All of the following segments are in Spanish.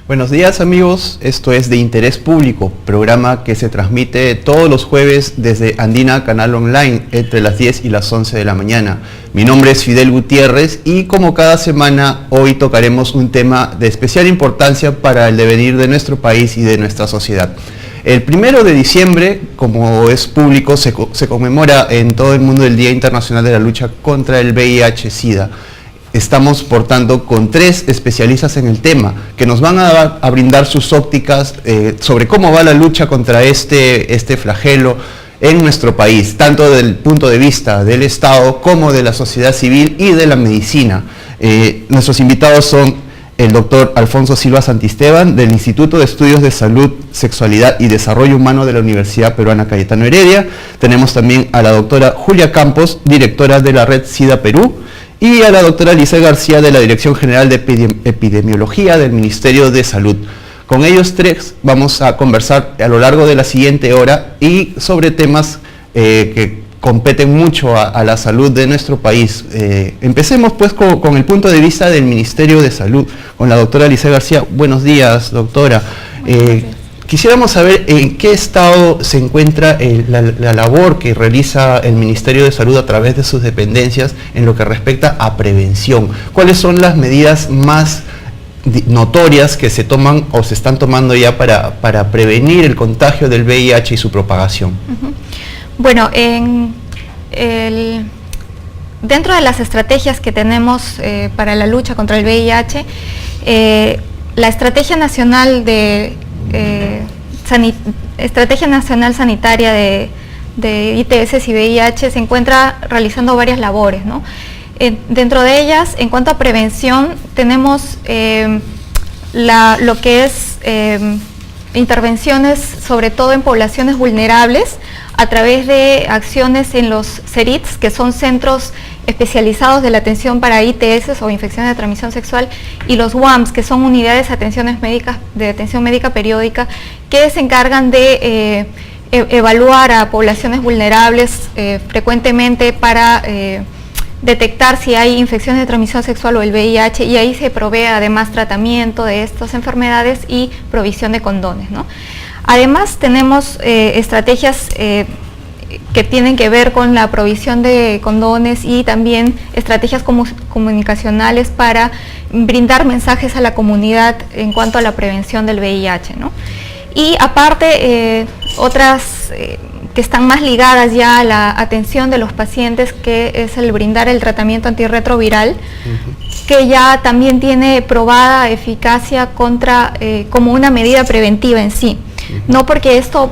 Buenos días amigos, esto es De Interés Público, programa que se transmite todos los jueves desde Andina Canal Online entre las 10 y las 11 de la mañana. Mi nombre es Fidel Gutiérrez y como cada semana hoy tocaremos un tema de especial importancia para el devenir de nuestro país y de nuestra sociedad. El 1 de diciembre, como es público, se conmemora en todo el mundo el Día Internacional de la Lucha contra el VIH-Sida. Estamos, por tanto, con 3 especialistas en el tema que nos van a brindar sus ópticas sobre cómo va la lucha contra este flagelo en nuestro país, tanto desde el punto de vista del Estado como de la sociedad civil y de la medicina. Nuestros invitados son el doctor Alfonso Silva Santisteban del Instituto de Estudios de Salud, Sexualidad y Desarrollo Humano de la Universidad Peruana Cayetano Heredia. Tenemos también a la doctora Julia Campos, directora de la Red SIDA Perú, y a la doctora Lisa García de la Dirección General de Epidemiología del Ministerio de Salud. Con ellos 3 vamos a conversar a lo largo de la siguiente hora y sobre temas que competen mucho a la salud de nuestro país. Empecemos pues con el punto de vista del Ministerio de Salud, con la doctora Lisa García. Buenos días, doctora. Quisiéramos saber en qué estado se encuentra la labor que realiza el Ministerio de Salud a través de sus dependencias en lo que respecta a prevención. ¿Cuáles son las medidas más notorias que se toman o se están tomando ya para prevenir el contagio del VIH y su propagación? Bueno, dentro de las estrategias que tenemos para la lucha contra el VIH, la Estrategia Nacional Sanitaria de ITS y VIH se encuentra realizando varias labores, ¿no? Dentro de ellas, en cuanto a prevención, tenemos lo que es intervenciones sobre todo en poblaciones vulnerables a través de acciones en los CERITS, que son centros especializados de la atención para ITS o infecciones de transmisión sexual, y los UAMS, que son unidades de atención médica periódica, que se encargan de evaluar a poblaciones vulnerables frecuentemente para detectar si hay infecciones de transmisión sexual o el VIH, y ahí se provee además tratamiento de estas enfermedades y provisión de condones, ¿no? Además tenemos estrategias que tienen que ver con la provisión de condones y también estrategias comunicacionales para brindar mensajes a la comunidad en cuanto a la prevención del VIH, ¿no? Y aparte otras que están más ligadas ya a la atención de los pacientes, que es el brindar el tratamiento antirretroviral, que ya también tiene probada eficacia como una medida preventiva en sí. No porque esto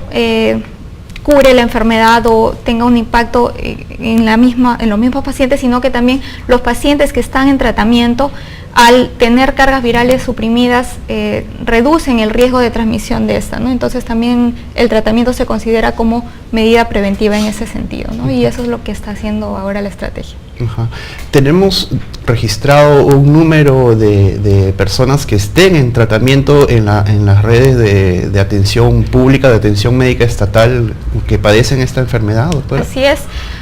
cure la enfermedad o tenga un impacto en los mismos pacientes, sino que también los pacientes que están en tratamiento, al tener cargas virales suprimidas, reducen el riesgo de transmisión de esta, ¿no? Entonces también el tratamiento se considera como medida preventiva en ese sentido, ¿no? Y eso es lo que está haciendo ahora la estrategia. Tenemos registrado un número de personas que estén en tratamiento en las redes de atención pública, de atención médica estatal, que padecen esta enfermedad, doctora. Así es.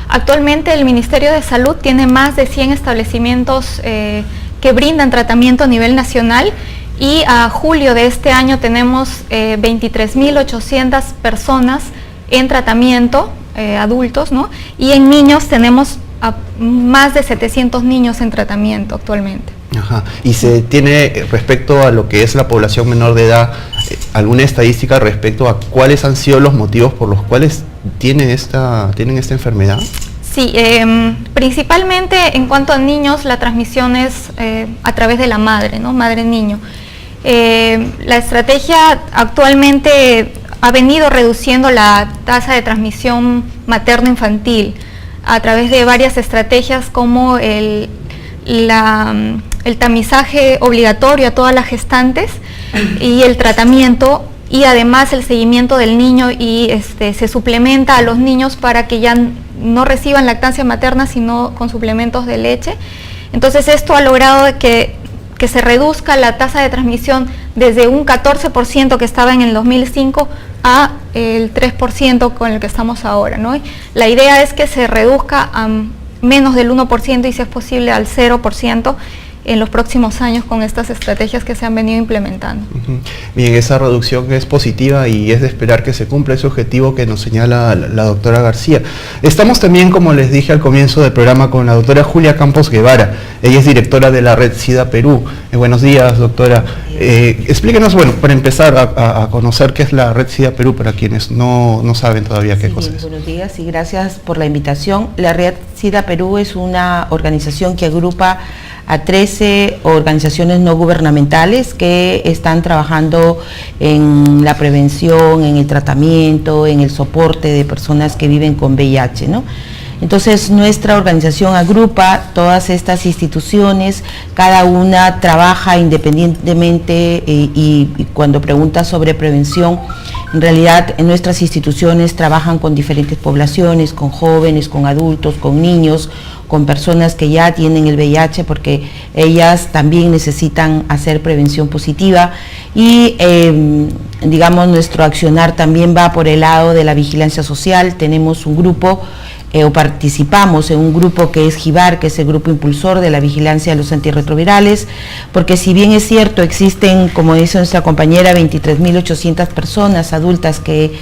Actualmente el Ministerio de Salud tiene más de 100 establecimientos que brindan tratamiento a nivel nacional, y a julio de este año tenemos 23.800 personas en tratamiento, adultos, ¿no? Y en niños tenemos más de 700 niños en tratamiento actualmente. ¿Y se tiene, respecto a lo que es la población menor de edad, alguna estadística respecto a cuáles han sido los motivos por los cuales tienen esta enfermedad? Sí, principalmente en cuanto a niños, la transmisión es a través de la madre, ¿no? Madre-niño. La estrategia actualmente ha venido reduciendo la tasa de transmisión materno-infantil a través de varias estrategias, como el tamizaje obligatorio a todas las gestantes y el tratamiento, y además el seguimiento del niño, y se suplementa a los niños para que ya no reciban lactancia materna sino con suplementos de leche. Entonces esto ha logrado que se reduzca la tasa de transmisión desde un 14% que estaba en el 2005 a el 3% con el que estamos ahora, ¿no? La idea es que se reduzca a menos del 1% y, si es posible, al 0%, en los próximos años con estas estrategias que se han venido implementando. Bien, esa reducción es positiva y es de esperar que se cumpla ese objetivo que nos señala la doctora García. Estamos también, como les dije al comienzo del programa, con la doctora Julia Campos Guevara. Ella es directora de la Red SIDA Perú. Buenos días, doctora. Explíquenos, bueno, para empezar a conocer qué es la Red SIDA Perú, para quienes no saben todavía qué cosa es. Buenos días y gracias por la invitación. La Red SIDA Perú es una organización que agrupa a 13 organizaciones no gubernamentales que están trabajando en la prevención, en el tratamiento, en el soporte de personas que viven con VIH, ¿no? Entonces nuestra organización agrupa todas estas instituciones, cada una trabaja independientemente y cuando pregunta sobre prevención, en realidad en nuestras instituciones trabajan con diferentes poblaciones, con jóvenes, con adultos, con niños, con personas que ya tienen el VIH, porque ellas también necesitan hacer prevención positiva y digamos nuestro accionar también va por el lado de la vigilancia social. Tenemos un grupo o participamos en un grupo que es GIVAR, que es el grupo impulsor de la vigilancia de los antirretrovirales, porque si bien es cierto, existen, como dice nuestra compañera, 23.800 personas adultas que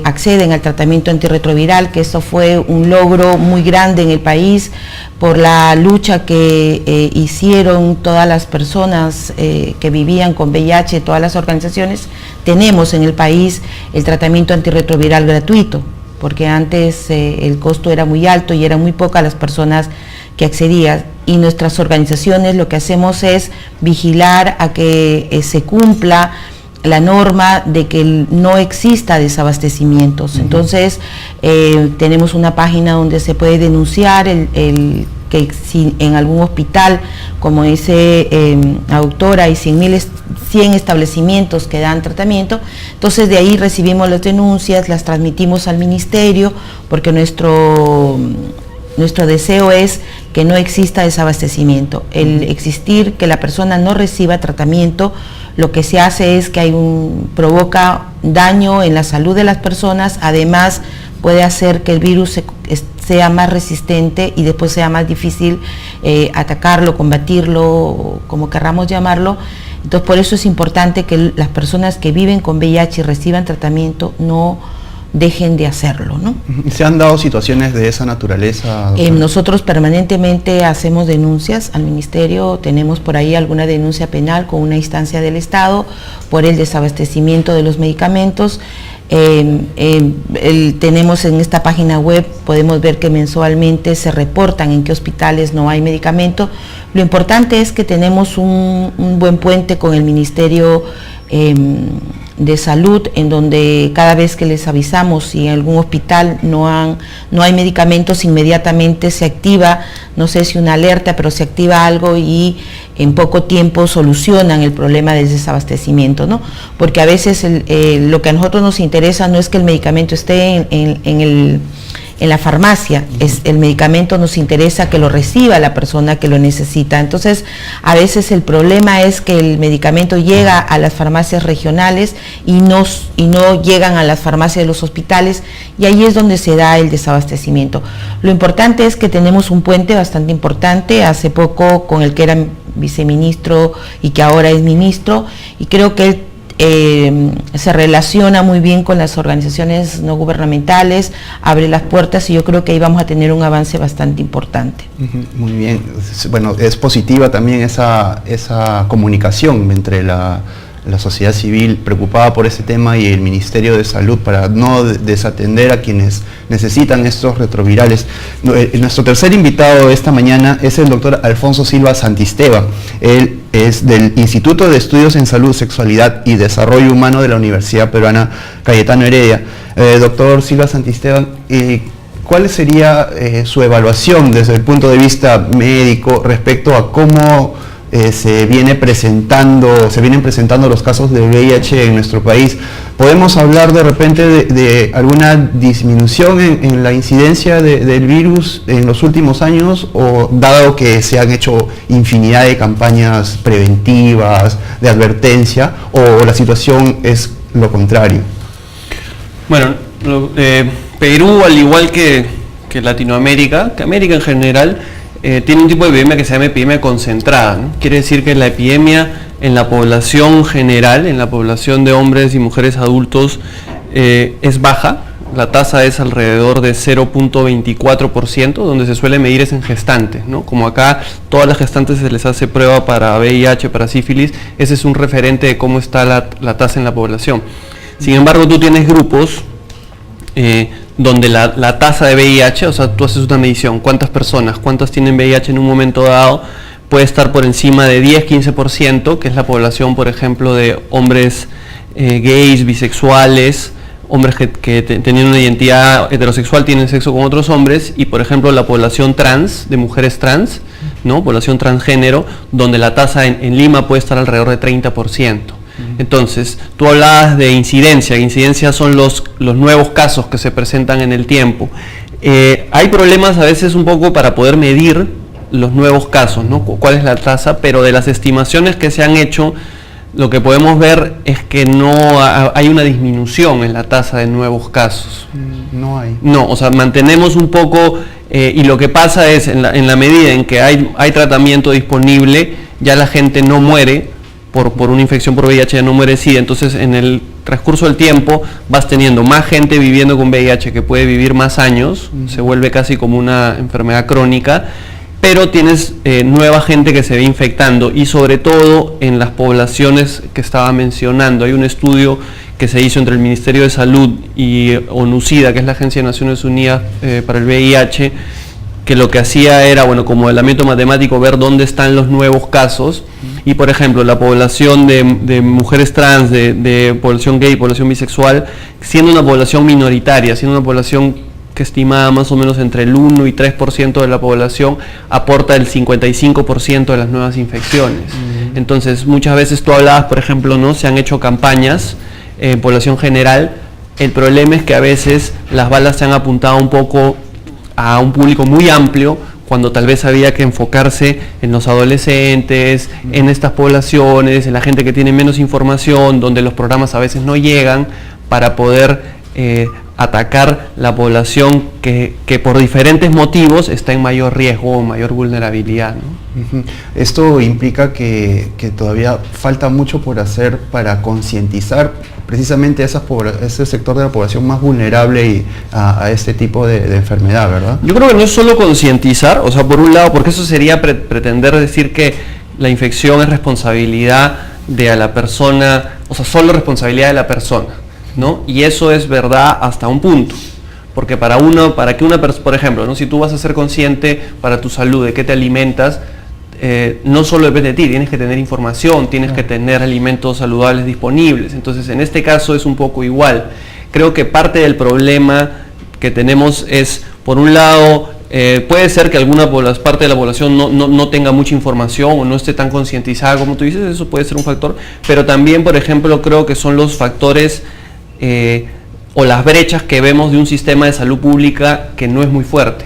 acceden al tratamiento antirretroviral, que esto fue un logro muy grande en el país por la lucha que hicieron todas las personas que vivían con VIH, todas las organizaciones. Tenemos en el país el tratamiento antirretroviral gratuito, porque antes el costo era muy alto y eran muy pocas las personas que accedían, y nuestras organizaciones lo que hacemos es vigilar a que se cumpla la norma de que no exista desabastecimientos. Entonces tenemos una página donde se puede denunciar que si en algún hospital, como dice la doctora, hay 100 establecimientos que dan tratamiento, entonces de ahí recibimos las denuncias, las transmitimos al ministerio, porque nuestro deseo es que no exista desabastecimiento. El existir que la persona no reciba tratamiento, lo que se hace es que provoca daño en la salud de las personas, además puede hacer que el virus sea más resistente y después sea más difícil atacarlo, combatirlo, como querramos llamarlo. Entonces por eso es importante que las personas que viven con VIH y reciban tratamiento no dejen de hacerlo, ¿no? ¿Se han dado situaciones de esa naturaleza? Nosotros permanentemente hacemos denuncias al ministerio, tenemos por ahí alguna denuncia penal con una instancia del Estado por el desabastecimiento de los medicamentos. Tenemos en esta página web, podemos ver que mensualmente se reportan en qué hospitales no hay medicamento. Lo importante es que tenemos un buen puente con el Ministerio de Salud, en donde cada vez que les avisamos si en algún hospital no hay medicamentos, inmediatamente se activa, no sé si una alerta, pero se activa algo y en poco tiempo solucionan el problema del desabastecimiento, ¿no? Porque a veces lo que a nosotros nos interesa no es que el medicamento esté en la farmacia, el medicamento nos interesa que lo reciba la persona que lo necesita. Entonces, a veces el problema es que el medicamento llega a las farmacias regionales y no llegan a las farmacias de los hospitales, y ahí es donde se da el desabastecimiento. Lo importante es que tenemos un puente bastante importante, hace poco con el que era viceministro y que ahora es ministro, y creo que él se relaciona muy bien con las organizaciones no gubernamentales, abre las puertas, y yo creo que ahí vamos a tener un avance bastante importante. Muy bien, bueno, es positiva también esa comunicación entre la sociedad civil preocupada por ese tema y el Ministerio de Salud, para no desatender a quienes necesitan estos retrovirales. Nuestro tercer invitado esta mañana es el doctor Alfonso Silva Santisteban. Él es del Instituto de Estudios en Salud, Sexualidad y Desarrollo Humano de la Universidad Peruana Cayetano Heredia. Doctor Silva Santisteban, ¿cuál sería su evaluación desde el punto de vista médico respecto a cómo se vienen presentando los casos de VIH en nuestro país? ¿Podemos hablar de repente de alguna disminución en la incidencia del virus en los últimos años, o dado que se han hecho infinidad de campañas preventivas, de advertencia, o la situación es lo contrario? Bueno, Perú, al igual que Latinoamérica, que América en general, tiene un tipo de epidemia que se llama epidemia concentrada, ¿no? Quiere decir que la epidemia en la población general, en la población de hombres y mujeres adultos, es baja. La tasa es alrededor de 0.24%, donde se suele medir es en gestantes, ¿no? Como acá todas las gestantes se les hace prueba para VIH, para sífilis, ese es un referente de cómo está la tasa en la población. Sin embargo, tú tienes grupos donde la tasa de VIH, o sea, tú haces una medición, cuántas tienen VIH en un momento dado, puede estar por encima de 10-15%, que es la población, por ejemplo, de hombres gays, bisexuales, hombres que teniendo una identidad heterosexual tienen sexo con otros hombres, y por ejemplo la población trans, de mujeres trans, ¿no? Población transgénero, donde la tasa en Lima puede estar alrededor de 30%. Entonces, tú hablabas de incidencia, incidencia son los nuevos casos que se presentan en el tiempo. Hay problemas a veces un poco para poder medir los nuevos casos, ¿no? ¿Cuál es la tasa? Pero de las estimaciones que se han hecho, lo que podemos ver es que no hay una disminución en la tasa de nuevos casos. No hay. No, o sea, mantenemos un poco, y lo que pasa es, en la medida en que hay tratamiento disponible, ya la gente no muere por una infección por VIH, ya no muere SIDA. Entonces, en el transcurso del tiempo, vas teniendo más gente viviendo con VIH que puede vivir más años, se vuelve casi como una enfermedad crónica, pero tienes nueva gente que se ve infectando, y sobre todo en las poblaciones que estaba mencionando. Hay un estudio que se hizo entre el Ministerio de Salud y ONU-SIDA, que es la Agencia de Naciones Unidas para el VIH, que lo que hacía era, bueno, como modelamiento matemático, ver dónde están los nuevos casos, y por ejemplo la población de mujeres trans, de población gay, población bisexual, siendo una población minoritaria, siendo una población que estimada más o menos entre el 1 y 3% de la población, aporta el 55% de las nuevas infecciones. Entonces, muchas veces tú hablabas, por ejemplo, ¿no? Se han hecho campañas en población general. El problema es que a veces las balas se han apuntado un poco a un público muy amplio, cuando tal vez había que enfocarse en los adolescentes, en estas poblaciones, en la gente que tiene menos información, donde los programas a veces no llegan, para poder atacar la población que por diferentes motivos está en mayor riesgo o mayor vulnerabilidad, ¿no? Esto implica que todavía falta mucho por hacer para concientizar precisamente ese sector de la población más vulnerable a este tipo de enfermedad, ¿verdad? Yo creo que no es solo concientizar, o sea, por un lado, porque eso sería pretender decir que la infección es responsabilidad de la persona, o sea, solo responsabilidad de la persona, ¿no? Y eso es verdad hasta un punto, porque para que una persona, por ejemplo, ¿no? Si tú vas a ser consciente para tu salud de qué te alimentas, no solo depende de ti, tienes que tener información, tienes que tener alimentos saludables disponibles. Entonces, en este caso es un poco igual. Creo que parte del problema que tenemos es, por un lado, puede ser que alguna parte de la población no tenga mucha información o no esté tan concientizada como tú dices, eso puede ser un factor, pero también, por ejemplo, creo que son los factores o las brechas que vemos de un sistema de salud pública que no es muy fuerte,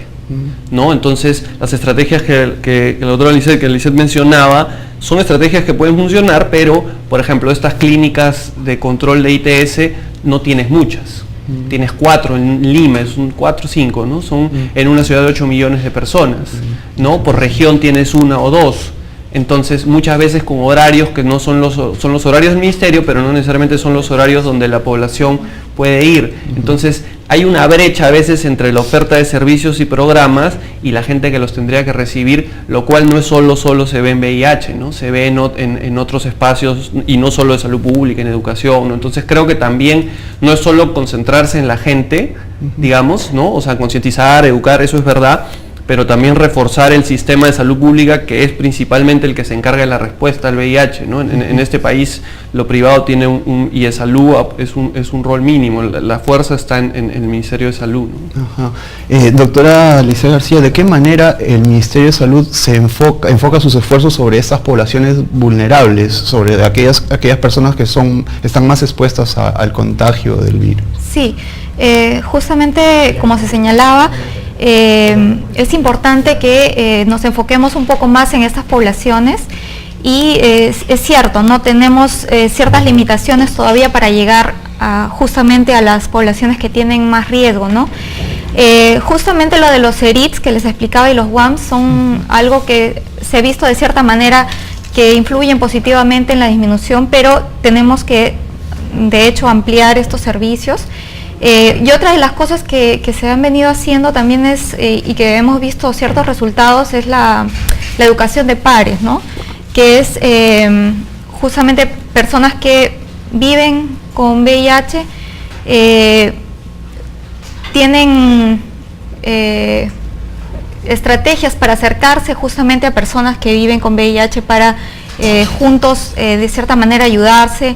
¿no? Entonces, las estrategias que el doctor Lisset mencionaba son estrategias que pueden funcionar, pero, por ejemplo, estas clínicas de control de ITS no tienes muchas. Tienes 4 en Lima, son 4 o 5, ¿no? Son en una ciudad de 8 millones de personas, ¿no? Por región tienes 1 o 2. Entonces, muchas veces con horarios que no son los horarios del ministerio, pero no necesariamente son los horarios donde la población puede ir. Entonces, hay una brecha a veces entre la oferta de servicios y programas y la gente que los tendría que recibir, lo cual no es solo se ve en VIH, ¿no? Se ve en otros espacios, y no solo de salud pública, en educación, ¿no? Entonces, creo que también no es solo concentrarse en la gente, digamos, ¿no? O sea, concientizar, educar, eso es verdad, pero también reforzar el sistema de salud pública, que es principalmente el que se encarga de la respuesta al VIH, ¿no? En este país lo privado tiene y el salud es un rol mínimo, la fuerza está en el Ministerio de Salud, ¿no? Ajá. Doctora Lisset García, ¿de qué manera el Ministerio de Salud se enfoca sus esfuerzos sobre estas poblaciones vulnerables, sobre aquellas personas que están más expuestas al contagio del virus? Sí, justamente como se señalaba, es importante que nos enfoquemos un poco más en estas poblaciones, y es cierto, no tenemos ciertas limitaciones todavía para llegar justamente a las poblaciones que tienen más riesgo, ¿no? Justamente lo de los ERITs que les explicaba y los WAMs son algo que se ha visto de cierta manera que influyen positivamente en la disminución, pero tenemos que, de hecho, ampliar estos servicios. Y otra de las cosas que se han venido haciendo también es, y que hemos visto ciertos resultados, es la educación de pares, ¿no? Que es justamente personas que viven con VIH, tienen estrategias para acercarse justamente a personas que viven con VIH para juntos de cierta manera ayudarse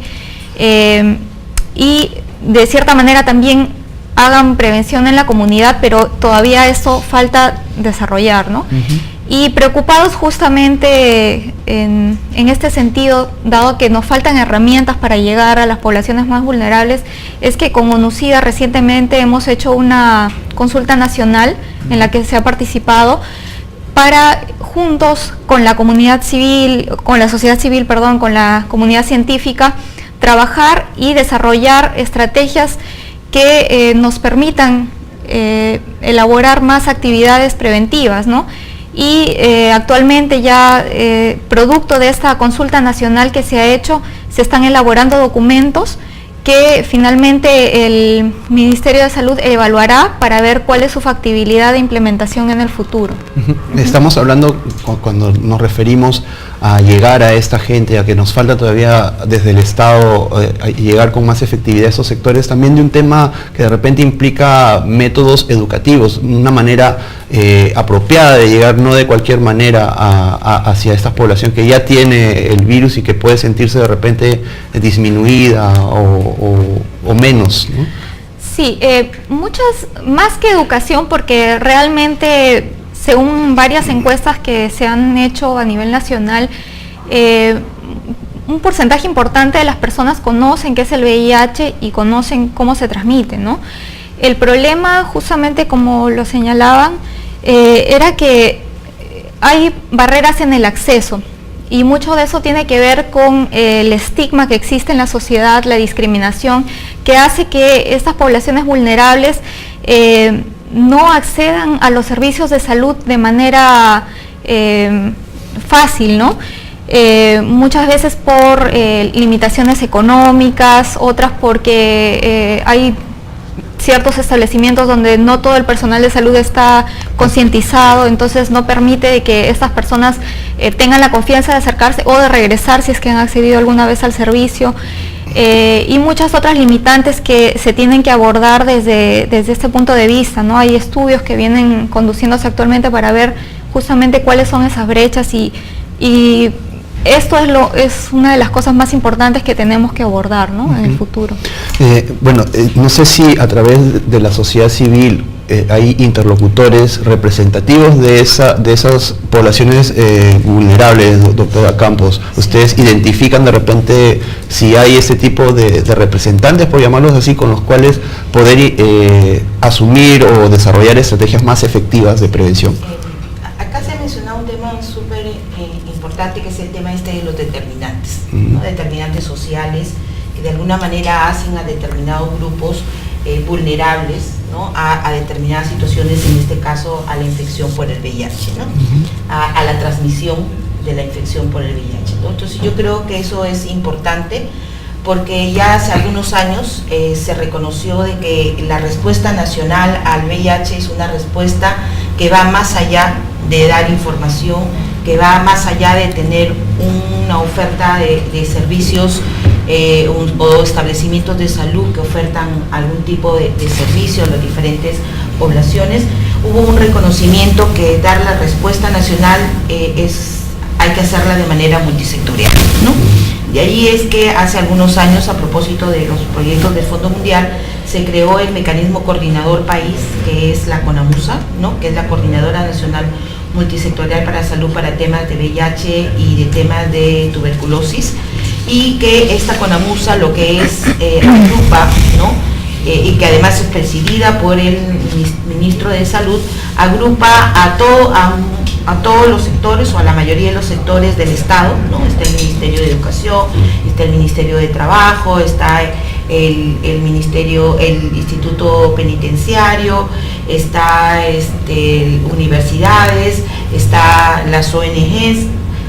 y de cierta manera también hagan prevención en la comunidad, pero todavía eso falta desarrollar, ¿no? Y preocupados justamente en este sentido, dado que nos faltan herramientas para llegar a las poblaciones más vulnerables, es que con ONUCIDA recientemente hemos hecho una consulta nacional en la que se ha participado para juntos con la comunidad civil, con la sociedad civil, perdón, con la comunidad científica, trabajar y desarrollar estrategias que nos permitan elaborar más actividades preventivas, ¿no? Y actualmente ya, producto de esta consulta nacional que se ha hecho, se están elaborando documentos que finalmente el Ministerio de Salud evaluará para ver cuál es su factibilidad de implementación en el futuro. Estamos hablando, cuando nos referimos a llegar a esta gente, a que nos falta todavía desde el Estado llegar con más efectividad a esos sectores, también de un tema que de repente implica métodos educativos, una manera apropiada de llegar, no de cualquier manera hacia esta población que ya tiene el virus y que puede sentirse de repente disminuida o menos, ¿no? Sí, muchas, más que educación, porque realmente, según varias encuestas que se han hecho a nivel nacional, un porcentaje importante de las personas conocen qué es el VIH y conocen cómo se transmite, ¿no? El problema, justamente como lo señalaban, era que hay barreras en el acceso, y mucho de eso tiene que ver con el estigma que existe en la sociedad, la discriminación, que hace que estas poblaciones vulnerables no accedan a los servicios de salud de manera fácil, ¿no? Muchas veces por limitaciones económicas, otras porque hay ciertos establecimientos donde no todo el personal de salud está concientizado, entonces no permite que estas personas tengan la confianza de acercarse o de regresar si es que han accedido alguna vez al servicio, y muchas otras limitantes que se tienen que abordar desde este punto de vista, ¿no? Hay estudios que vienen conduciéndose actualmente para ver justamente cuáles son esas brechas, y esto es una de las cosas más importantes que tenemos que abordar, ¿no? En el futuro. No sé si a través de la sociedad civil hay interlocutores representativos de esas poblaciones vulnerables, doctora Campos. ¿Ustedes identifican de repente si hay ese tipo de representantes, por llamarlos así, con los cuales poder asumir o desarrollar estrategias más efectivas de prevención? Acá se ha mencionado un tema súper importante, que es el tema de los determinantes, ¿no? Determinantes sociales que de alguna manera hacen a determinados grupos vulnerables, ¿no? a determinadas situaciones, en este caso a la infección por el VIH, ¿no? a la transmisión de la infección por el VIH, ¿no? Entonces yo creo que eso es importante, porque ya hace algunos años se reconoció de que la respuesta nacional al VIH es una respuesta que va más allá de dar información, que va más allá de tener una oferta de servicios o establecimientos de salud que ofertan algún tipo de servicio a las diferentes poblaciones. Hubo un reconocimiento que dar la respuesta nacional hay que hacerla de manera multisectorial, ¿no? De ahí es que hace algunos años, a propósito de los proyectos del Fondo Mundial, se creó el mecanismo coordinador país, que es la CONAMUSA, ¿no? Que es la Coordinadora Nacional Multisectorial para Salud para temas de VIH y de temas de tuberculosis, y que esta CONAMUSA lo que es agrupa, ¿no? Y que además es presidida por el ministro de Salud, agrupa a todos los sectores, o a la mayoría de los sectores del Estado, ¿no? Está el Ministerio de Educación, está el Ministerio de Trabajo, está el ministerio, el instituto penitenciario, está universidades, está las ONGs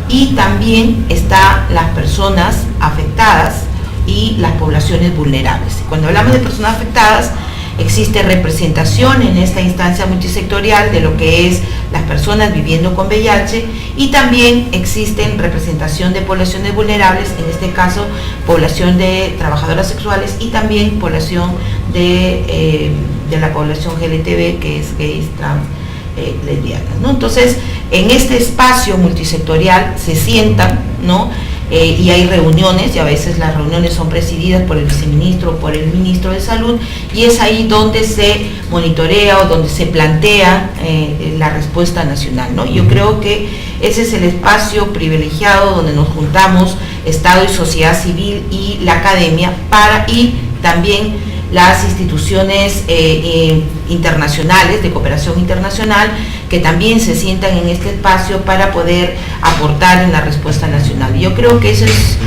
y también está las personas afectadas y las poblaciones vulnerables. Cuando hablamos de personas afectadas, existe representación en esta instancia multisectorial de lo que es las personas viviendo con VIH y también existen representación de poblaciones vulnerables, en este caso población de trabajadoras sexuales y también población de la población LGTB, que es gays, trans, lesbianas, ¿no? Entonces, en este espacio multisectorial se sientan, ¿no? Y hay reuniones, y a veces las reuniones son presididas por el viceministro o por el ministro de Salud, y es ahí donde se monitorea o donde se plantea la respuesta nacional, ¿no? Yo creo que ese es el espacio privilegiado donde nos juntamos Estado y sociedad civil y la academia y también las instituciones internacionales, de cooperación internacional, que también se sientan en este espacio para poder aportar en la respuesta nacional. Yo creo que ese es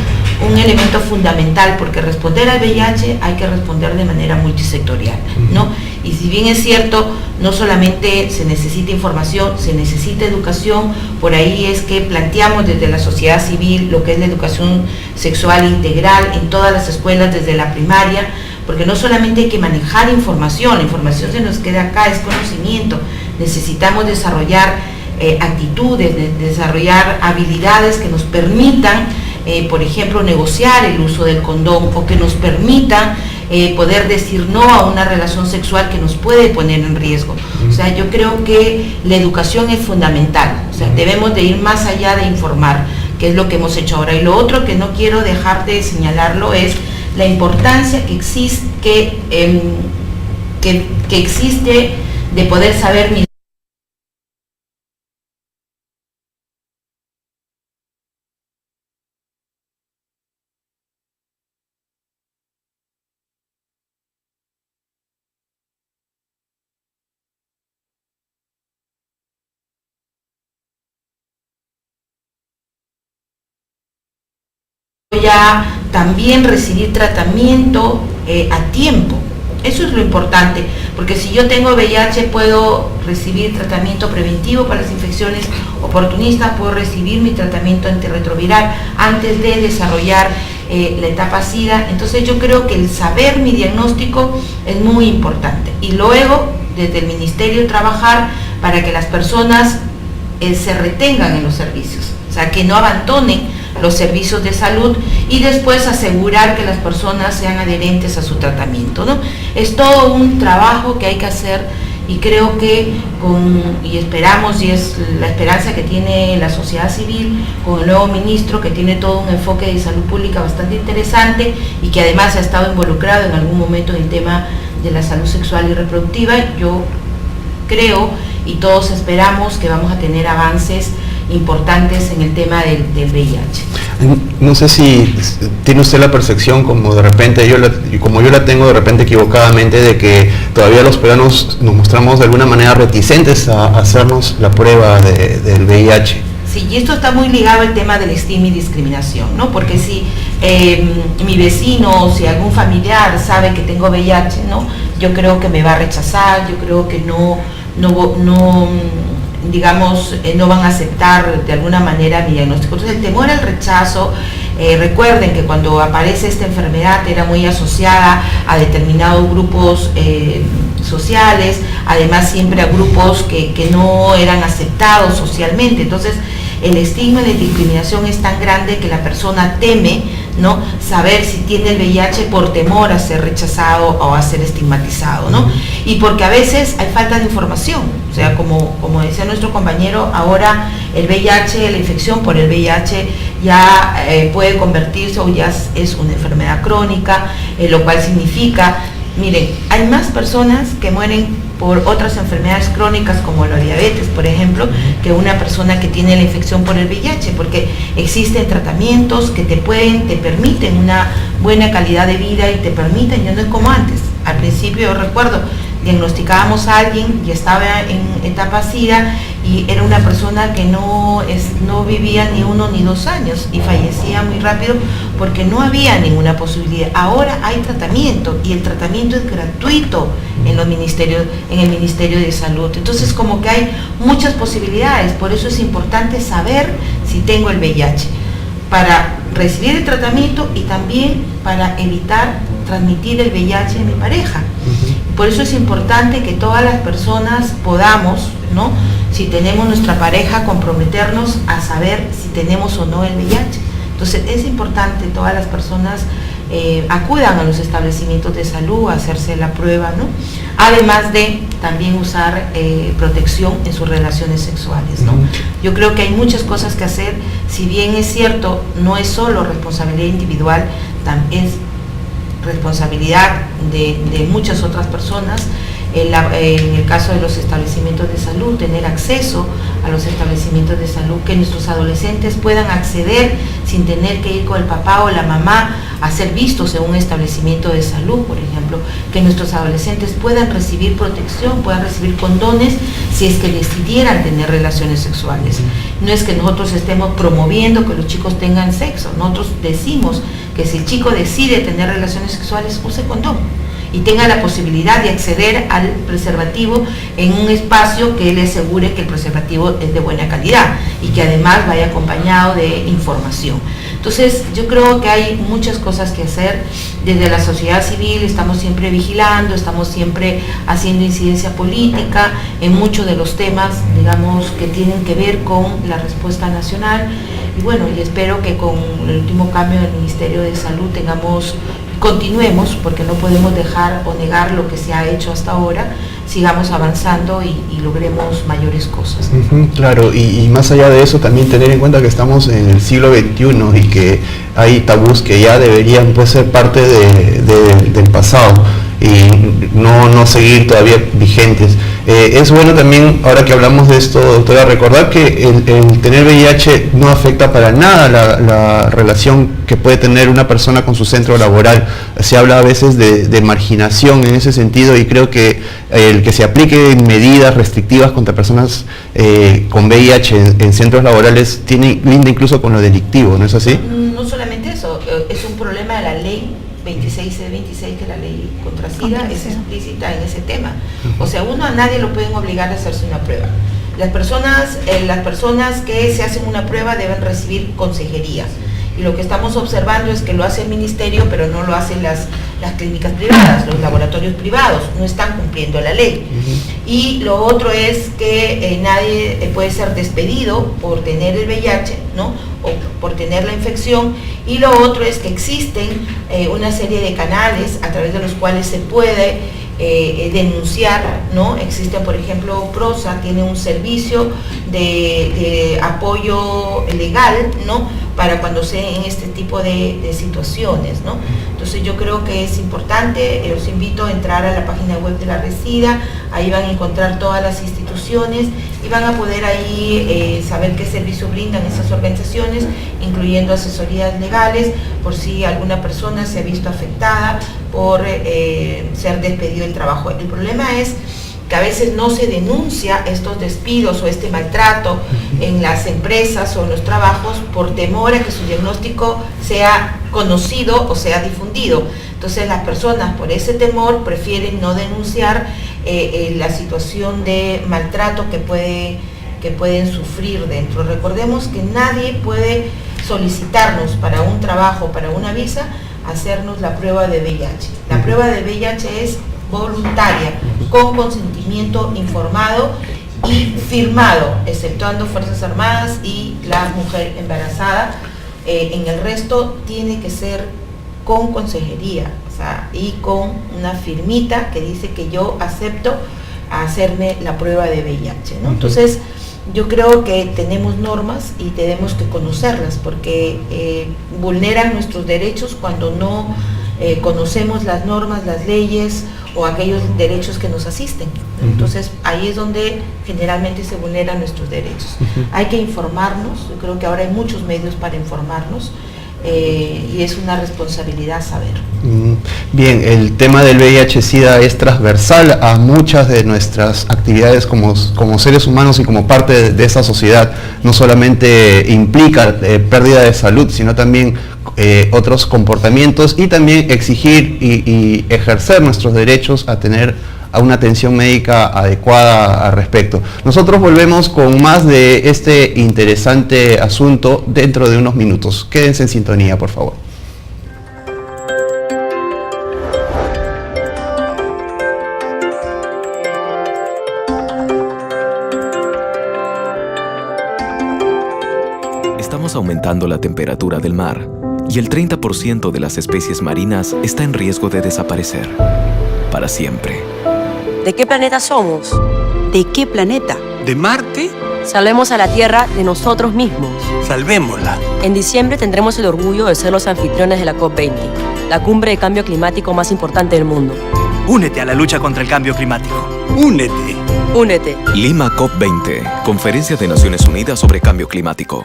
un elemento fundamental, porque responder al VIH hay que responder de manera multisectorial, ¿no? Y si bien es cierto, no solamente se necesita información, se necesita educación. Por ahí es que planteamos desde la sociedad civil lo que es la educación sexual integral en todas las escuelas desde la primaria, porque no solamente hay que manejar información, la información se nos queda acá, es conocimiento. Necesitamos desarrollar actitudes, desarrollar habilidades que nos permitan, por ejemplo, negociar el uso del condón, o que nos permitan poder decir no a una relación sexual que nos puede poner en riesgo. O sea, yo creo que la educación es fundamental, o sea, debemos de ir más allá de informar, que es lo que hemos hecho ahora. Y lo otro que no quiero dejar de señalarlo es la importancia que existe, que existe de poder saber mi ya también recibir tratamiento a tiempo. Eso es lo importante, porque si yo tengo VIH puedo recibir tratamiento preventivo para las infecciones oportunistas, puedo recibir mi tratamiento antirretroviral antes de desarrollar la etapa SIDA. Entonces yo creo que el saber mi diagnóstico es muy importante, y luego desde el ministerio trabajar para que las personas se retengan en los servicios, o sea, que no abandonen los servicios de salud, y después asegurar que las personas sean adherentes a su tratamiento, ¿no? Es todo un trabajo que hay que hacer, y creo que y esperamos, y es la esperanza que tiene la sociedad civil con el nuevo ministro, que tiene todo un enfoque de salud pública bastante interesante y que además ha estado involucrado en algún momento en el tema de la salud sexual y reproductiva. Yo creo y todos esperamos que vamos a tener avances importantes en el tema del VIH. No sé si tiene usted la percepción, como de repente como yo la tengo de repente equivocadamente, de que todavía los peruanos nos mostramos de alguna manera reticentes a hacernos la prueba del VIH. Sí, y esto está muy ligado al tema del estigma y discriminación, ¿no? Porque si mi vecino, si algún familiar sabe que tengo VIH, ¿no? Yo creo que me va a rechazar, yo creo que no van a aceptar de alguna manera mi diagnóstico. Entonces el temor al rechazo, recuerden que cuando aparece esta enfermedad era muy asociada a determinados grupos sociales, además siempre a grupos que no eran aceptados socialmente. Entonces el estigma y la discriminación es tan grande que la persona teme, ¿no?, saber si tiene el VIH por temor a ser rechazado o a ser estigmatizado, ¿no? Y porque a veces hay falta de información, o sea, como decía nuestro compañero, ahora el VIH, la infección por el VIH ya puede convertirse, o ya es una enfermedad crónica, lo cual significa, miren, hay más personas que mueren por otras enfermedades crónicas como la diabetes, por ejemplo, que una persona que tiene la infección por el VIH, porque existen tratamientos que te permiten una buena calidad de vida y te permiten, ya no es como antes. Al principio yo recuerdo, diagnosticábamos a alguien y estaba en etapa SIDA y era una persona que no vivía ni 1 ni 2 años y fallecía muy rápido porque no había ninguna posibilidad. Ahora hay tratamiento y el tratamiento es gratuito en el Ministerio de Salud. Entonces como que hay muchas posibilidades, por eso es importante saber si tengo el VIH, para recibir el tratamiento y también para evitar transmitir el VIH a mi pareja. Por eso es importante que todas las personas podamos, ¿no?, si tenemos nuestra pareja, comprometernos a saber si tenemos o no el VIH. Entonces es importante que todas las personas acudan a los establecimientos de salud a hacerse la prueba, ¿no? Además de también usar protección en sus relaciones sexuales, ¿no? Yo creo que hay muchas cosas que hacer, si bien es cierto, no es solo responsabilidad individual, también es responsabilidad de muchas otras personas. En el caso de los establecimientos de salud, tener acceso a los establecimientos de salud, que nuestros adolescentes puedan acceder sin tener que ir con el papá o la mamá a ser vistos en un establecimiento de salud, por ejemplo, que nuestros adolescentes puedan recibir protección, puedan recibir condones si es que decidieran tener relaciones sexuales. No es que nosotros estemos promoviendo que los chicos tengan sexo, nosotros decimos que si el chico decide tener relaciones sexuales, use condón y tenga la posibilidad de acceder al preservativo en un espacio que le asegure que el preservativo es de buena calidad y que además vaya acompañado de información. Entonces yo creo que hay muchas cosas que hacer. Desde la sociedad civil estamos siempre vigilando, estamos siempre haciendo incidencia política en muchos de los temas, digamos, que tienen que ver con la respuesta nacional. Y bueno, y espero que con el último cambio del Ministerio de Salud continuemos, porque no podemos dejar o negar lo que se ha hecho hasta ahora, sigamos avanzando y logremos mayores cosas. Claro, y más allá de eso también tener en cuenta que estamos en el siglo XXI y que hay tabús que ya deberían ser parte del pasado y no seguir todavía vigentes. Es bueno también, ahora que hablamos de esto, doctora, recordar que el tener VIH no afecta para nada la relación que puede tener una persona con su centro laboral. Se habla a veces de marginación en ese sentido, y creo que el que se apliquen medidas restrictivas contra personas con VIH en centros laborales linda incluso con lo delictivo, ¿no es así? No solamente eso, es un problema de la ley 26C26, que la ley contra SIDA es explícita en ese tema. O sea, a nadie lo pueden obligar a hacerse una prueba. Las personas que se hacen una prueba deben recibir consejería. Y lo que estamos observando es que lo hace el ministerio, pero no lo hacen las clínicas privadas, los laboratorios privados, no están cumpliendo la ley. Y lo otro es que nadie puede ser despedido por tener el VIH, ¿no?, o por tener la infección. Y lo otro es que existen una serie de canales a través de los cuales se puede denunciar, ¿no? Existen, por ejemplo, PROSA tiene un servicio de apoyo legal, ¿no?, para cuando se en este tipo de situaciones, ¿no? Entonces yo creo que es importante, los invito a entrar a la página web de la Red SIDA, ahí van a encontrar todas las instituciones y van a poder ahí saber qué servicio brindan esas organizaciones, incluyendo asesorías legales, por si alguna persona se ha visto afectada por ser despedido del trabajo. El problema es que a veces no se denuncia estos despidos o este maltrato en las empresas o en los trabajos por temor a que su diagnóstico sea conocido o sea difundido. Entonces las personas, por ese temor, prefieren no denunciar la situación de maltrato que pueden sufrir dentro. Recordemos que nadie puede solicitarnos para un trabajo, para una visa, hacernos la prueba de VIH. La prueba de VIH es voluntaria, con consentimiento informado y firmado, exceptuando Fuerzas Armadas y la mujer embarazada. En el resto tiene que ser con consejería, o sea, y con una firmita que dice que yo acepto hacerme la prueba de VIH, ¿no? Entonces yo creo que tenemos normas y tenemos que conocerlas, porque vulneran nuestros derechos cuando no conocemos las normas, las leyes o aquellos derechos que nos asisten. Entonces ahí es donde generalmente se vulneran nuestros derechos. Hay que informarnos, yo creo que ahora hay muchos medios para informarnos. y es una responsabilidad saber. Bien, el tema del VIH-Sida es transversal a muchas de nuestras actividades como seres humanos y como parte de esa sociedad. No solamente implica pérdida de salud, sino también otros comportamientos y también exigir y ejercer nuestros derechos a tener una atención médica adecuada al respecto. Nosotros volvemos con más de este interesante asunto dentro de unos minutos. Quédense en sintonía, por favor. Estamos aumentando la temperatura del mar y el 30% de las especies marinas está en riesgo de desaparecer para siempre. ¿De qué planeta somos? ¿De qué planeta? ¿De Marte? Salvemos a la Tierra de nosotros mismos. Salvémosla. En diciembre tendremos el orgullo de ser los anfitriones de la COP20, la cumbre de cambio climático más importante del mundo. Únete a la lucha contra el cambio climático. ¡Únete! Únete. Lima COP20, Conferencia de Naciones Unidas sobre Cambio Climático.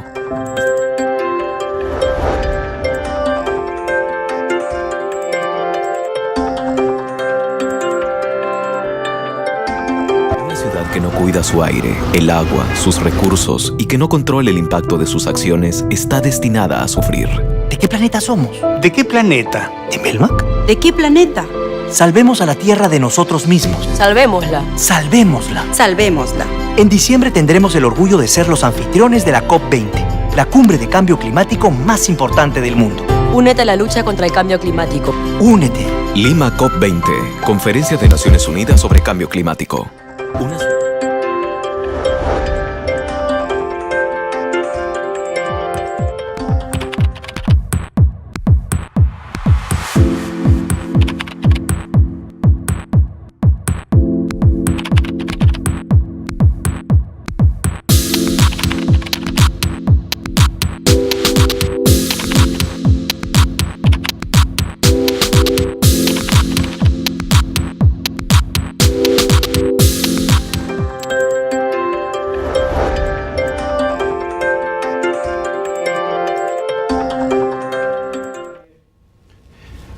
Que no cuida su aire, el agua, sus recursos y que no controla el impacto de sus acciones está destinada a sufrir. ¿De qué planeta somos? ¿De qué planeta? ¿De Melmac? ¿De qué planeta? Salvemos a la Tierra de nosotros mismos. Salvémosla. Salvémosla. Salvémosla. En diciembre tendremos el orgullo de ser los anfitriones de la COP20, la cumbre de cambio climático más importante del mundo. Únete a la lucha contra el cambio climático. Únete. Lima COP20, Conferencia de Naciones Unidas sobre Cambio Climático.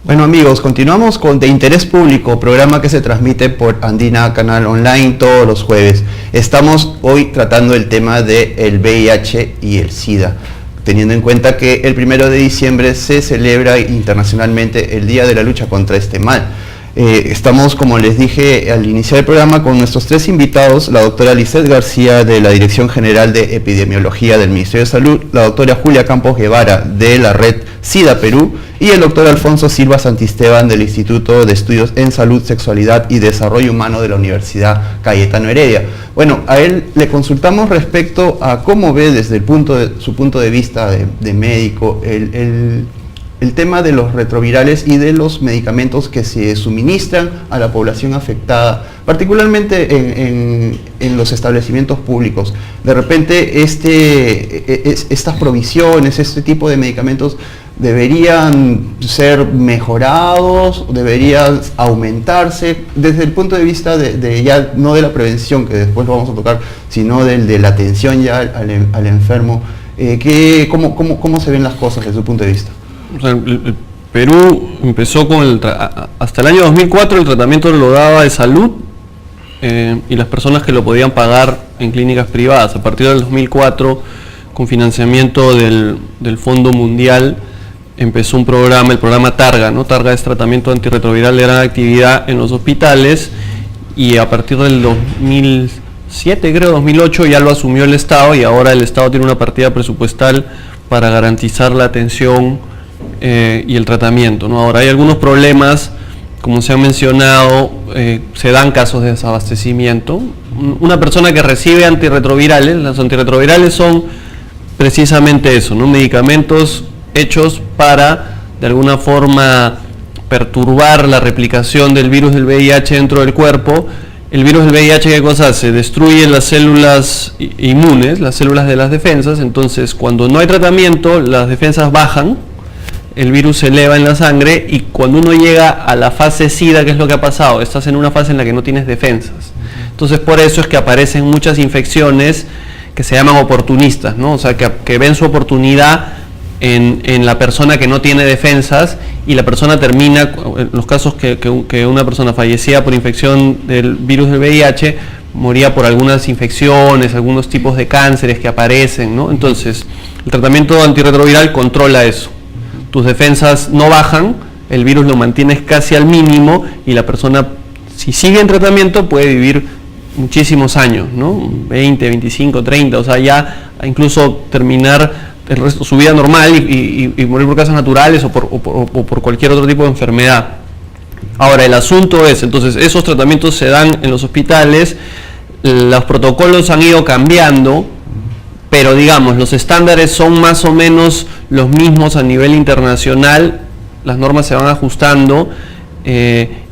Bueno amigos, continuamos con De Interés Público, programa que se transmite por Andina Canal Online todos los jueves. Estamos hoy tratando el tema del VIH y el SIDA, teniendo en cuenta que el 1 de diciembre se celebra internacionalmente el Día de la Lucha contra este mal. Estamos, como les dije al iniciar el programa, con nuestros tres invitados, la doctora Lisette García de la Dirección General de Epidemiología del Ministerio de Salud, la doctora Julia Campos Guevara de la red SIDA Perú y el doctor Alfonso Silva Santisteban del Instituto de Estudios en Salud, Sexualidad y Desarrollo Humano de la Universidad Cayetano Heredia. Bueno, a él le consultamos respecto a cómo ve desde su punto de vista de médico el tema de los retrovirales y de los medicamentos que se suministran a la población afectada, particularmente en los establecimientos públicos. De repente estas provisiones, este tipo de medicamentos deberían ser mejorados, deberían aumentarse desde el punto de vista de ya no de la prevención, que después lo vamos a tocar, sino de la atención ya al enfermo. ¿Cómo se ven las cosas desde su punto de vista? O sea, el Perú empezó con hasta el año 2004 el tratamiento lo daba de salud y las personas que lo podían pagar en clínicas privadas. A partir del 2004, con financiamiento del Fondo Mundial, empezó un programa, el programa TARGA, ¿no? TARGA es tratamiento antirretroviral de gran actividad en los hospitales, y a partir del 2007, creo, 2008, ya lo asumió el Estado, y ahora el Estado tiene una partida presupuestal para garantizar la atención y el tratamiento, ¿no? Ahora hay algunos problemas, como se ha mencionado, se dan casos de desabastecimiento. Una persona que recibe antirretrovirales, los antirretrovirales son precisamente eso, ¿no? Medicamentos hechos para, de alguna forma, perturbar la replicación del virus del VIH dentro del cuerpo. El virus del VIH, ¿qué cosa hace? Destruye las células inmunes, las células de las defensas. Entonces, cuando no hay tratamiento, las defensas bajan, el virus se eleva en la sangre, y cuando uno llega a la fase SIDA, ¿qué es lo que ha pasado? Estás en una fase en la que no tienes defensas. Entonces, por eso es que aparecen muchas infecciones que se llaman oportunistas, ¿no? O sea, que ven su oportunidad en la persona que no tiene defensas, y la persona termina, en los casos que una persona fallecía por infección del virus del VIH, moría por algunas infecciones, algunos tipos de cánceres que aparecen, ¿no? Entonces, el tratamiento antirretroviral controla eso. Tus defensas no bajan, el virus lo mantienes casi al mínimo, y la persona, si sigue en tratamiento, puede vivir muchísimos años, ¿no? 20, 25, 30, o sea, ya incluso terminar el resto, su vida normal y morir por causas naturales o por cualquier otro tipo de enfermedad. Ahora, el asunto es, entonces, esos tratamientos se dan en los hospitales, los protocolos han ido cambiando, pero digamos, los estándares son más o menos los mismos a nivel internacional, las normas se van ajustando,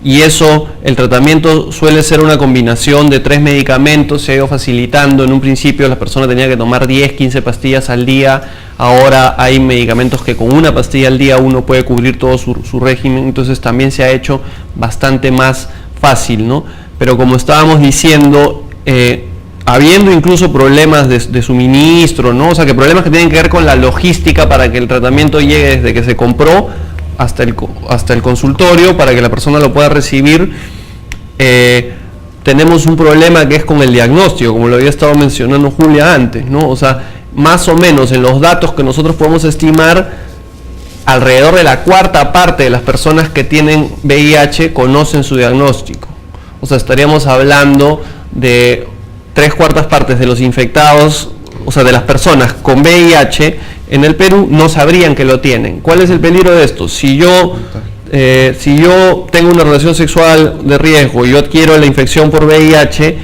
y eso, el tratamiento suele ser una combinación de 3 medicamentos, se ha ido facilitando. En un principio la persona tenía que tomar 10, 15 pastillas al día, ahora hay medicamentos que con una pastilla al día uno puede cubrir todo su régimen, entonces también se ha hecho bastante más fácil, ¿no? Pero como estábamos diciendo, habiendo incluso problemas de suministro, ¿no? O sea, que problemas que tienen que ver con la logística para que el tratamiento llegue desde que se compró hasta el consultorio para que la persona lo pueda recibir. Tenemos un problema que es con el diagnóstico, como lo había estado mencionando Julia antes, ¿no? O sea, más o menos en los datos que nosotros podemos estimar, alrededor de la 1/4 parte de las personas que tienen VIH conocen su diagnóstico. O sea, estaríamos hablando de 3/4 partes de los infectados, o sea, de las personas con VIH en el Perú no sabrían que lo tienen. ¿Cuál es el peligro de esto? Si yo tengo una relación sexual de riesgo y yo adquiero la infección por VIH,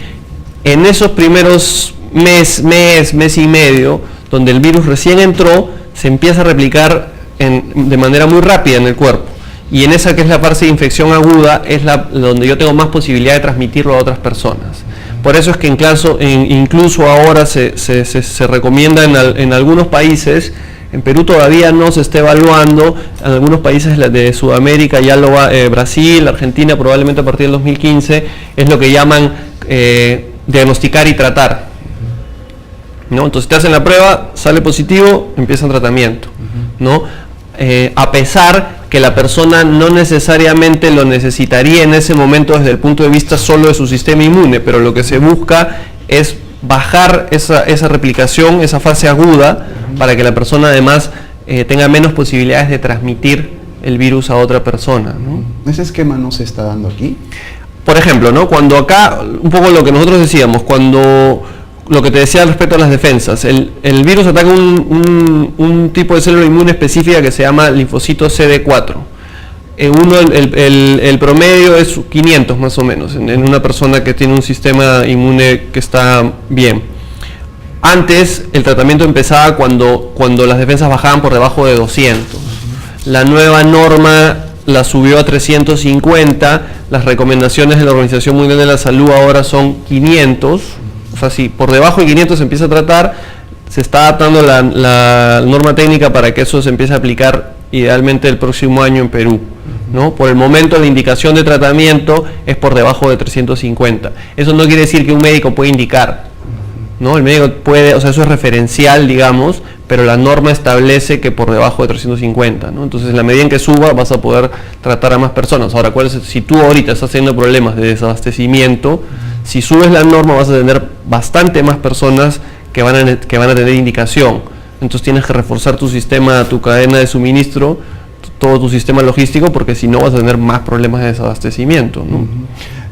en esos primeros mes y medio, donde el virus recién entró, se empieza a replicar de manera muy rápida en el cuerpo. Y en esa que es la fase de infección aguda, es donde yo tengo más posibilidad de transmitirlo a otras personas. Por eso es que incluso ahora se recomienda en algunos países, en Perú todavía no se está evaluando, en algunos países de Sudamérica ya lo va, Brasil, Argentina probablemente a partir del 2015, es lo que llaman diagnosticar y tratar, ¿no? Entonces te hacen la prueba, sale positivo, empieza el tratamiento, ¿no? A pesar que la persona no necesariamente lo necesitaría en ese momento desde el punto de vista solo de su sistema inmune, pero lo que se busca es bajar esa replicación, esa fase aguda, para que la persona además tenga menos posibilidades de transmitir el virus a otra persona, ¿no? ¿Ese esquema no se está dando aquí? Por ejemplo, ¿no? Cuando acá, un poco lo que nosotros decíamos, cuando lo que te decía respecto a las defensas, el virus ataca un tipo de célula inmune específica que se llama linfocito CD4. El promedio es 500 más o menos en una persona que tiene un sistema inmune que está bien. Antes el tratamiento empezaba cuando las defensas bajaban por debajo de 200. La nueva norma la subió a 350, las recomendaciones de la Organización Mundial de la Salud ahora son 500. O sea, si por debajo de 500 se empieza a tratar, se está adaptando la norma técnica para que eso se empiece a aplicar idealmente el próximo año en Perú, ¿no? Por el momento la indicación de tratamiento es por debajo de 350. Eso no quiere decir que un médico puede indicar, ¿no? El médico puede, o sea, eso es referencial, digamos, pero la norma establece que por debajo de 350, ¿no? Entonces, en la medida en que suba, vas a poder tratar a más personas. Ahora, si tú ahorita estás teniendo problemas de desabastecimiento, si subes la norma vas a tener bastante más personas que van a tener indicación. Entonces tienes que reforzar tu sistema, tu cadena de suministro, todo tu sistema logístico, porque si no vas a tener más problemas de desabastecimiento, ¿no?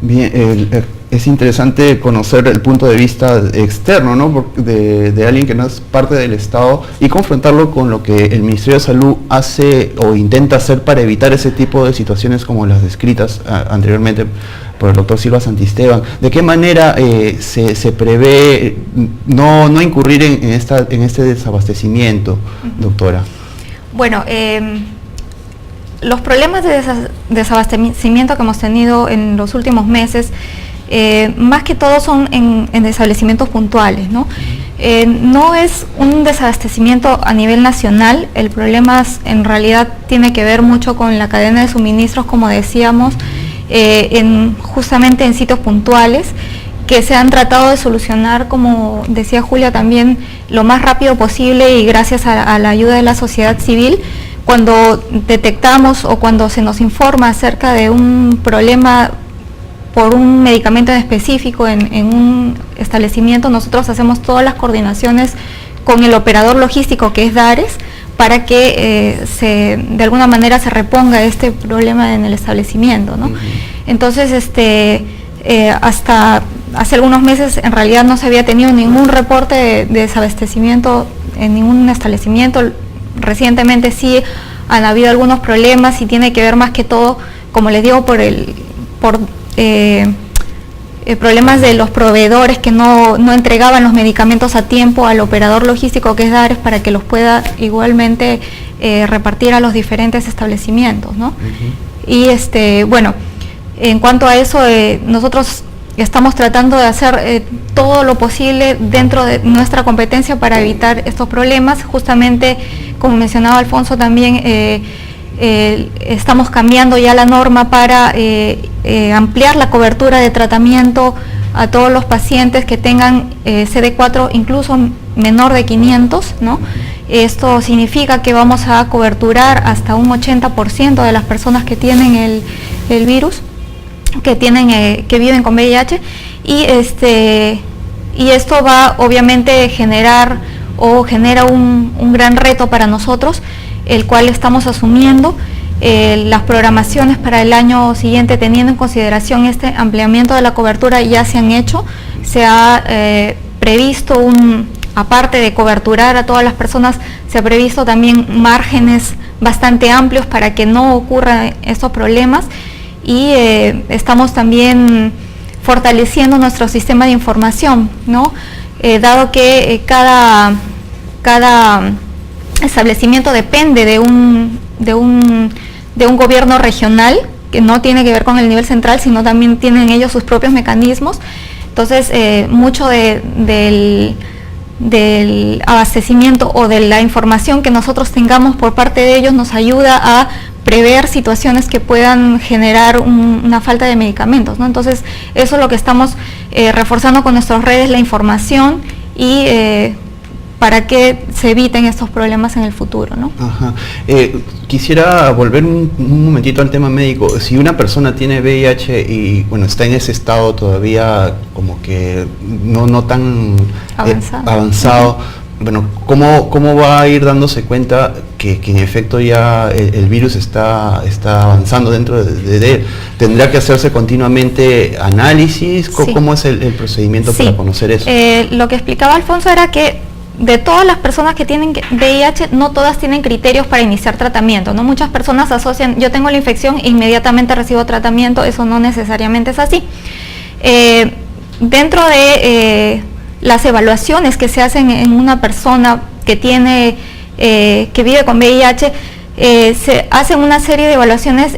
Bien, es interesante conocer el punto de vista externo, ¿no? de alguien que no es parte del Estado, y confrontarlo con lo que el Ministerio de Salud hace o intenta hacer para evitar ese tipo de situaciones como las descritas anteriormente por el doctor Silva Santisteban. ¿De qué manera se prevé no incurrir en este desabastecimiento, doctora? Bueno, los problemas de desabastecimiento que hemos tenido en los últimos meses, más que todo son en establecimientos puntuales, ¿no? No es un desabastecimiento a nivel nacional, el problema en realidad tiene que ver mucho con la cadena de suministros, como decíamos, justamente en sitios puntuales, que se han tratado de solucionar, como decía Julia también, lo más rápido posible y gracias a la ayuda de la sociedad civil. Cuando detectamos o cuando se nos informa acerca de un problema por un medicamento en específico en un establecimiento, nosotros hacemos todas las coordinaciones con el operador logístico, que es DARES, para que de alguna manera se reponga este problema en el establecimiento, ¿no? Entonces, hasta hace algunos meses en realidad no se había tenido ningún reporte de desabastecimiento en ningún establecimiento. Recientemente sí han habido algunos problemas y tiene que ver más que todo, como les digo, por problemas de los proveedores que no entregaban los medicamentos a tiempo al operador logístico, que es DARES, para que los pueda igualmente repartir a los diferentes establecimientos, ¿no? Y bueno, en cuanto a eso, nosotros estamos tratando de hacer todo lo posible dentro de nuestra competencia para evitar estos problemas. Justamente, como mencionaba Alfonso también, estamos cambiando ya la norma para ampliar la cobertura de tratamiento a todos los pacientes que tengan CD4 incluso menor de 500, ¿no? Esto significa que vamos a coberturar hasta un 80% de las personas que tienen el virus, que viven con VIH, y esto va obviamente genera un gran reto para nosotros, el cual estamos asumiendo. Las programaciones para el año siguiente, teniendo en consideración este ampliamiento de la cobertura, ya se han hecho. Se ha previsto aparte de coberturar a todas las personas, se ha previsto también márgenes bastante amplios para que no ocurran estos problemas, y estamos también fortaleciendo nuestro sistema de información, ¿no? Dado que cada establecimiento depende de un gobierno regional, que no tiene que ver con el nivel central, sino también tienen ellos sus propios mecanismos. Entonces, mucho del abastecimiento o de la información que nosotros tengamos por parte de ellos nos ayuda a prever situaciones que puedan generar una falta de medicamentos, ¿no? Entonces, eso es lo que estamos reforzando con nuestras redes, la información, y para que se eviten estos problemas en el futuro, ¿no? Ajá. Quisiera volver un momentito al tema médico. Si una persona tiene VIH y bueno, está en ese estado todavía como que no tan avanzado, bueno, ¿cómo va a ir dándose cuenta que en efecto ya el virus está avanzando dentro de él? ¿Tendrá que hacerse continuamente análisis? Sí. ¿Cómo es el procedimiento para conocer eso? Lo que explicaba Alfonso era que de todas las personas que tienen VIH, no todas tienen criterios para iniciar tratamiento, ¿no? Muchas personas asocian, yo tengo la infección e inmediatamente recibo tratamiento. Eso no necesariamente es así. Dentro de las evaluaciones que se hacen en una persona que vive con VIH, se hacen una serie de evaluaciones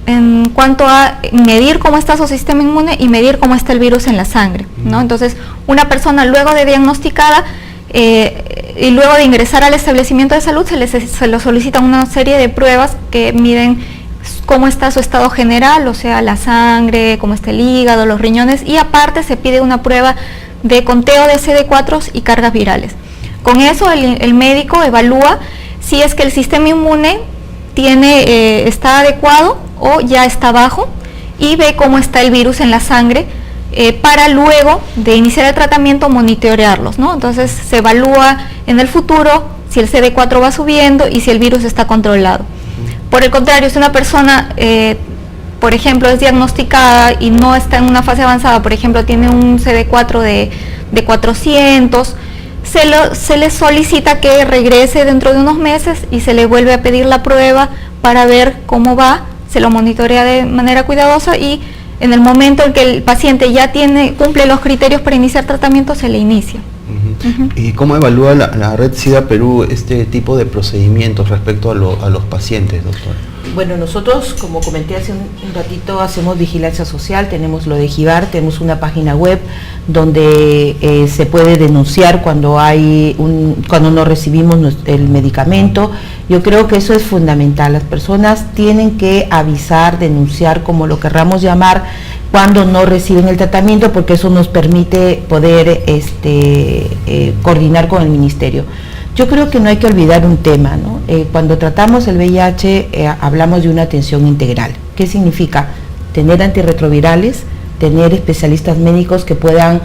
en cuanto a medir cómo está su sistema inmune y medir cómo está el virus en la sangre, ¿no? Entonces, una persona luego de diagnosticada y luego de ingresar al establecimiento de salud, se le solicita una serie de pruebas que miden cómo está su estado general, o sea, la sangre, cómo está el hígado, los riñones, y aparte se pide una prueba de conteo de CD4 y cargas virales. Con eso el médico evalúa si es que el sistema inmune está adecuado o ya está bajo, y ve cómo está el virus en la sangre, para luego de iniciar el tratamiento monitorearlos, ¿no? Entonces se evalúa en el futuro si el CD4 va subiendo y si el virus está controlado. Por el contrario, si una persona, por ejemplo, es diagnosticada y no está en una fase avanzada, por ejemplo, tiene un CD4 de 400, se le solicita que regrese dentro de unos meses y se le vuelve a pedir la prueba para ver cómo va, se lo monitorea de manera cuidadosa, y en el momento en que el paciente ya cumple los criterios para iniciar tratamiento, se le inicia. ¿Y cómo evalúa la Red SIDA Perú este tipo de procedimientos respecto a los pacientes, doctor? Bueno, nosotros, como comenté hace un ratito, hacemos vigilancia social, tenemos lo de GIVAR, tenemos una página web donde se puede denunciar cuando no recibimos el medicamento. Yo creo que eso es fundamental. Las personas tienen que avisar, denunciar, como lo querramos llamar, cuando no reciben el tratamiento, porque eso nos permite poder coordinar con el ministerio. Yo creo que no hay que olvidar un tema, ¿no? Cuando tratamos el VIH hablamos de una atención integral. ¿Qué significa? Tener antirretrovirales, tener especialistas médicos que puedan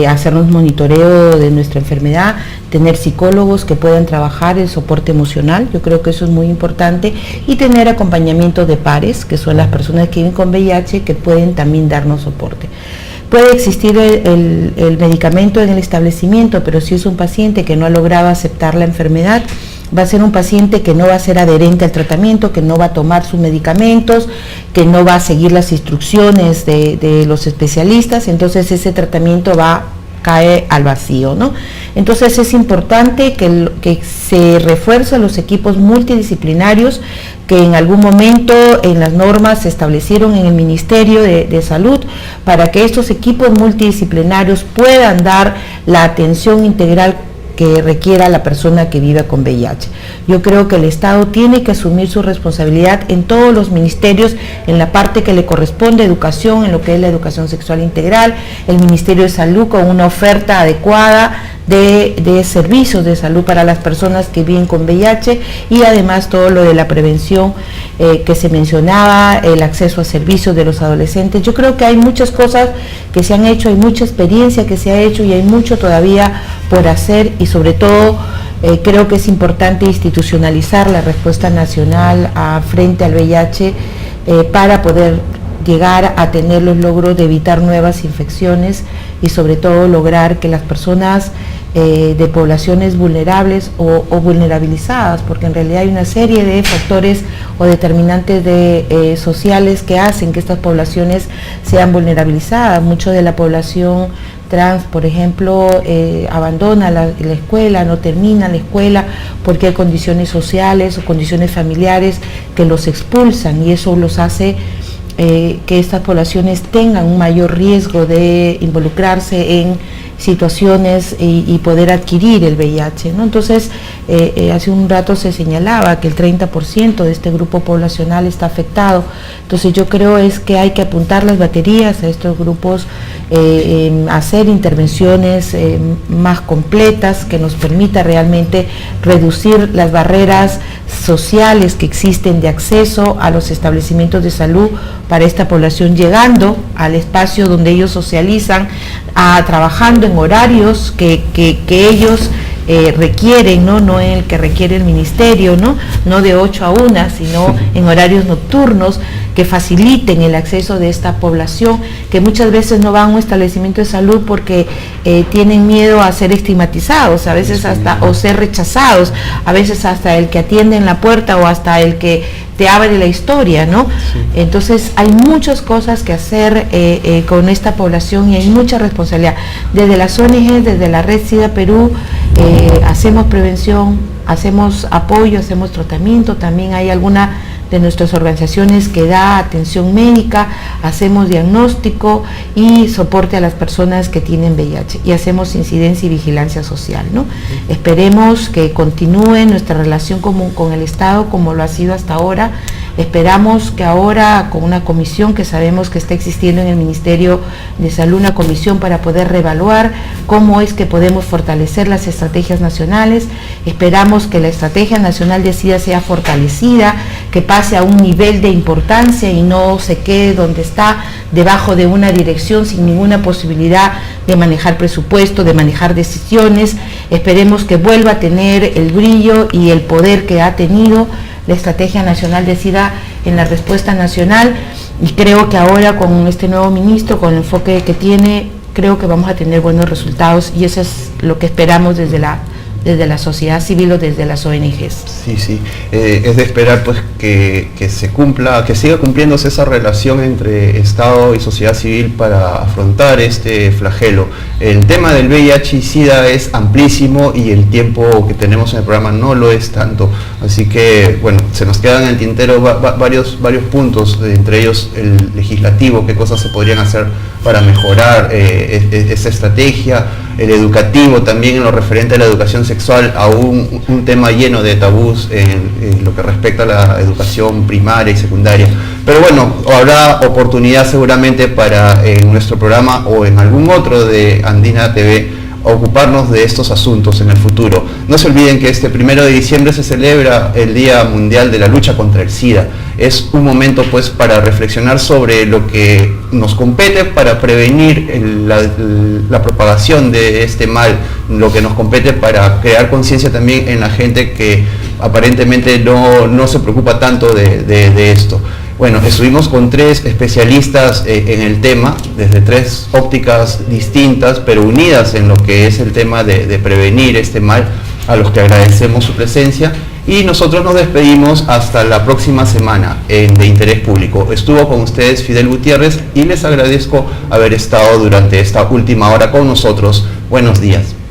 hacernos monitoreo de nuestra enfermedad, tener psicólogos que puedan trabajar el soporte emocional, yo creo que eso es muy importante, y tener acompañamiento de pares, que son las personas que viven con VIH, que pueden también darnos soporte. Puede existir el medicamento en el establecimiento, pero si es un paciente que no ha logrado aceptar la enfermedad, va a ser un paciente que no va a ser adherente al tratamiento, que no va a tomar sus medicamentos, que no va a seguir las instrucciones de los especialistas, entonces ese tratamiento cae al vacío, ¿no? Entonces es importante que se refuercen los equipos multidisciplinarios que en algún momento en las normas se establecieron en el Ministerio de Salud, para que estos equipos multidisciplinarios puedan dar la atención integral que requiera la persona que viva con VIH. Yo creo que el Estado tiene que asumir su responsabilidad en todos los ministerios, en la parte que le corresponde a educación, en lo que es la educación sexual integral, el Ministerio de Salud con una oferta adecuada de servicios de salud para las personas que viven con VIH, y además todo lo de la prevención que se mencionaba, el acceso a servicios de los adolescentes. Yo creo que hay muchas cosas que se han hecho, hay mucha experiencia que se ha hecho y hay mucho todavía por hacer, y sobre todo creo que es importante institucionalizar la respuesta nacional frente al VIH para poder llegar a tener los logros de evitar nuevas infecciones y sobre todo lograr que las personas de poblaciones vulnerables o vulnerabilizadas, porque en realidad hay una serie de factores o determinantes sociales que hacen que estas poblaciones sean vulnerabilizadas. Mucho de la población trans, por ejemplo, abandona la escuela, no termina la escuela porque hay condiciones sociales o condiciones familiares que los expulsan, y eso los hace que estas poblaciones tengan un mayor riesgo de involucrarse en situaciones y poder adquirir el VIH, ¿no? Entonces, hace un rato se señalaba que el 30% de este grupo poblacional está afectado. Entonces yo creo es que hay que apuntar las baterías a estos grupos, hacer intervenciones más completas que nos permita realmente reducir las barreras sociales que existen de acceso a los establecimientos de salud para esta población, llegando al espacio donde ellos socializan, trabajando en horarios que ellos requieren, no en el que requiere el ministerio, no de 8 a 1, sino en horarios nocturnos que faciliten el acceso de esta población, que muchas veces no van a un establecimiento de salud porque tienen miedo a ser estigmatizados, a veces hasta, o ser rechazados, a veces hasta el que atiende en la puerta o hasta el que te abre la historia, ¿no? Sí. Entonces hay muchas cosas que hacer con esta población y hay mucha responsabilidad. Desde las ONG, desde la Red SIDA Perú, hacemos prevención, hacemos apoyo, hacemos tratamiento, también hay alguna de nuestras organizaciones que da atención médica, hacemos diagnóstico y soporte a las personas que tienen VIH y hacemos incidencia y vigilancia social, ¿no? Esperemos que continúe nuestra relación común con el Estado como lo ha sido hasta ahora. Esperamos que ahora, con una comisión que sabemos que está existiendo en el Ministerio de Salud, una comisión para poder reevaluar cómo es que podemos fortalecer las estrategias nacionales. Esperamos que la estrategia nacional de SIDA sea fortalecida, que pase a un nivel de importancia y no se quede donde está, debajo de una dirección sin ninguna posibilidad de manejar presupuesto, de manejar decisiones. Esperemos que vuelva a tener el brillo y el poder que ha tenido la Estrategia Nacional de SIDA en la respuesta nacional, y creo que ahora con este nuevo ministro, con el enfoque que tiene, creo que vamos a tener buenos resultados, y eso es lo que esperamos desde la sociedad civil o desde las ONGs. Sí, es de esperar pues que se cumpla, que siga cumpliéndose esa relación entre Estado y sociedad civil para afrontar este flagelo. El tema del VIH y SIDA es amplísimo y el tiempo que tenemos en el programa no lo es tanto, así que bueno, se nos quedan en el tintero varios puntos, entre ellos el legislativo, qué cosas se podrían hacer para mejorar esa estrategia, el educativo también en lo referente a la educación sexual, aún un tema lleno de tabús en lo que respecta a la educación primaria y secundaria. Pero bueno, habrá oportunidad seguramente para en nuestro programa o en algún otro de Andina TV ocuparnos de estos asuntos en el futuro. No se olviden que este 1 de diciembre se celebra el Día Mundial de la Lucha contra el SIDA. Es un momento pues para reflexionar sobre lo que nos compete para prevenir la propagación de este mal, lo que nos compete para crear conciencia también en la gente que aparentemente no se preocupa tanto de esto. Bueno, estuvimos con 3 especialistas en el tema, desde 3 ópticas distintas, pero unidas en lo que es el tema de prevenir este mal, a los que agradecemos su presencia, y nosotros nos despedimos hasta la próxima semana de Interés Público. Estuvo con ustedes Fidel Gutiérrez y les agradezco haber estado durante esta última hora con nosotros. Buenos días.